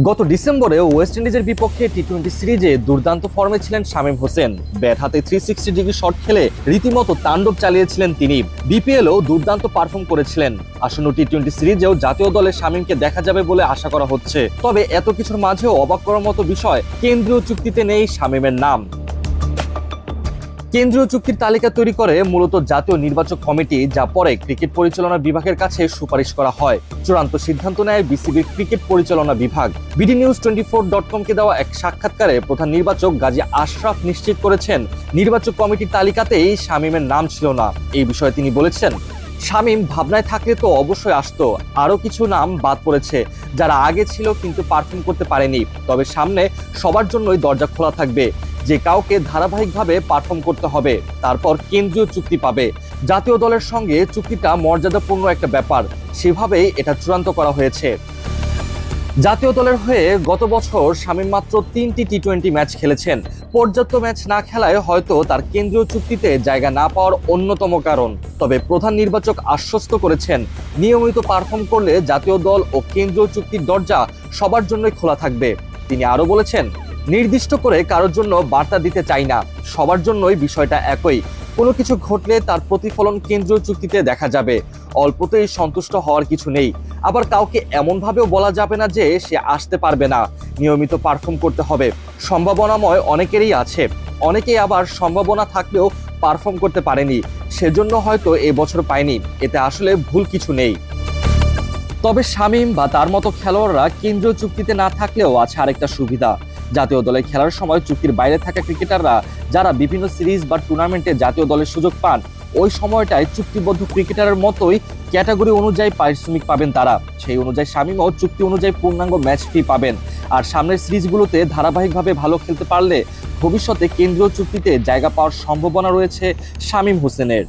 গত ডিসেম্বরে ওয়েস্ট ইন্ডিজের বিপক্ষে টি-20 সিরিজে দুর্দান্ত ফর্মে ছিলেন শামীম হোসেন। ব্যাট হাতে 360 ডিগ্রি শট খেলে রীতিমতো তাণ্ডব চালিয়েছিলেন তিনি। বিপিএলও দুর্দান্ত পারফর্ম করেছিলেন। আসন্ন টি-20 সিরিজেও জাতীয় দলে শামীমকে দেখা যাবে বলে আশা করা হচ্ছে। তবে এত কিছুর মাঝেও অবাক করার মতো বিষয়, কেন্দ্রীয় চুক্তিতে নেই শামীমের নাম। কেন্দ্রীয় চুক্তির তালিকা তৈরি করে মূলত জাতীয় নির্বাচক কমিটি, যা পরে ক্রিকেট পরিচালনা বিভাগের কাছে সুপারিশ করা হয়। চূড়ান্ত সিদ্ধান্ত নেয় বিসিবির ক্রিকেট পরিচালনা বিভাগ। BDNews24.com-কে দেওয়া এক সাক্ষাৎকারে প্রধান নির্বাচক গাজী আশরাফ নিশ্চিত করেছেন, নির্বাচক কমিটির তালিকাতেই শামীমের নাম ছিল না। এই বিষয়ে তিনি বলেছেন, শামীম ভাবনায় থাকলে তো অবশ্যই আসতো। আরো কিছু নাম বাদ পড়েছে যারা আগে ছিল কিন্তু পারফর্ম করতে পারেনি। তবে সামনে সবার জন্যই দরজা খোলা থাকবে। যে কাউকে ধারাবাহিকভাবে পারফর্ম করতে হবে, তারপর কেন্দ্রীয় চুক্তি পাবে। জাতীয় দলের সঙ্গে চুক্তিটা মর্যাদাপূর্ণ একটা ব্যাপার, সেভাবেই এটা চূড়ান্ত করা হয়েছে। জাতীয় দলের হয়ে গত বছর শামীম মাত্র 3টি টি-20 ম্যাচ খেলেছেন। পর্যাপ্ত ম্যাচ না খেলায় হয়তো তার কেন্দ্রীয় চুক্তিতে জায়গা না পাওয়ার অন্যতম কারণ। তবে প্রধান নির্বাচক আশ্বস্ত করেছেন, নিয়মিত পারফর্ম করলে জাতীয় দল ও কেন্দ্রীয় চুক্তির দরজা সবার জন্যই খোলা থাকবে। তিনি আরো বলেছেন, নির্দিষ্ট করে কারোর জন্য বার্তা দিতে চাই না, সবার জন্যই বিষয়টা একই। কোনো কিছু ঘটলে তার প্রতিফলন কেন্দ্রীয় চুক্তিতে দেখা যাবে। অল্পতেই সন্তুষ্ট হওয়ার কিছু নেই, আবার কাউকে এমনভাবেও বলা যাবে না যে সে আসতে পারবে না। নিয়মিত পারফর্ম করতে হবে। সম্ভাবনাময় অনেকেরই আছে, অনেকেই আবার সম্ভাবনা থাকলেও পারফর্ম করতে পারেনি, সেজন্য হয়তো এবছর পায়নি। এতে আসলে ভুল কিছু নেই। তবে শামীম বা তার মতো খেলোয়াড়রা কেন্দ্রীয় চুক্তিতে না থাকলেও আছে আরেকটা সুবিধা। জাতীয় দলে খেলার সময় চুক্তির বাইরে থাকা ক্রিকেটাররা যারা বিভিন্ন সিরিজ বা টুর্নামেন্টে জাতীয় দলের সুযোগ পান, ওই সময়টায় চুক্তিবদ্ধ ক্রিকেটারের মতোই ক্যাটাগরি অনুযায়ী পারিশ্রমিক পাবেন তারা। সেই অনুযায়ী শামীমও চুক্তি অনুযায়ী পূর্ণাঙ্গ ম্যাচ ফি পাবেন। আর সামনের সিরিজগুলোতে ধারাবাহিকভাবে ভালো খেলতে পারলে ভবিষ্যতে কেন্দ্রীয় চুক্তিতে জায়গা পাওয়ার সম্ভাবনা রয়েছে শামীম হোসেনের।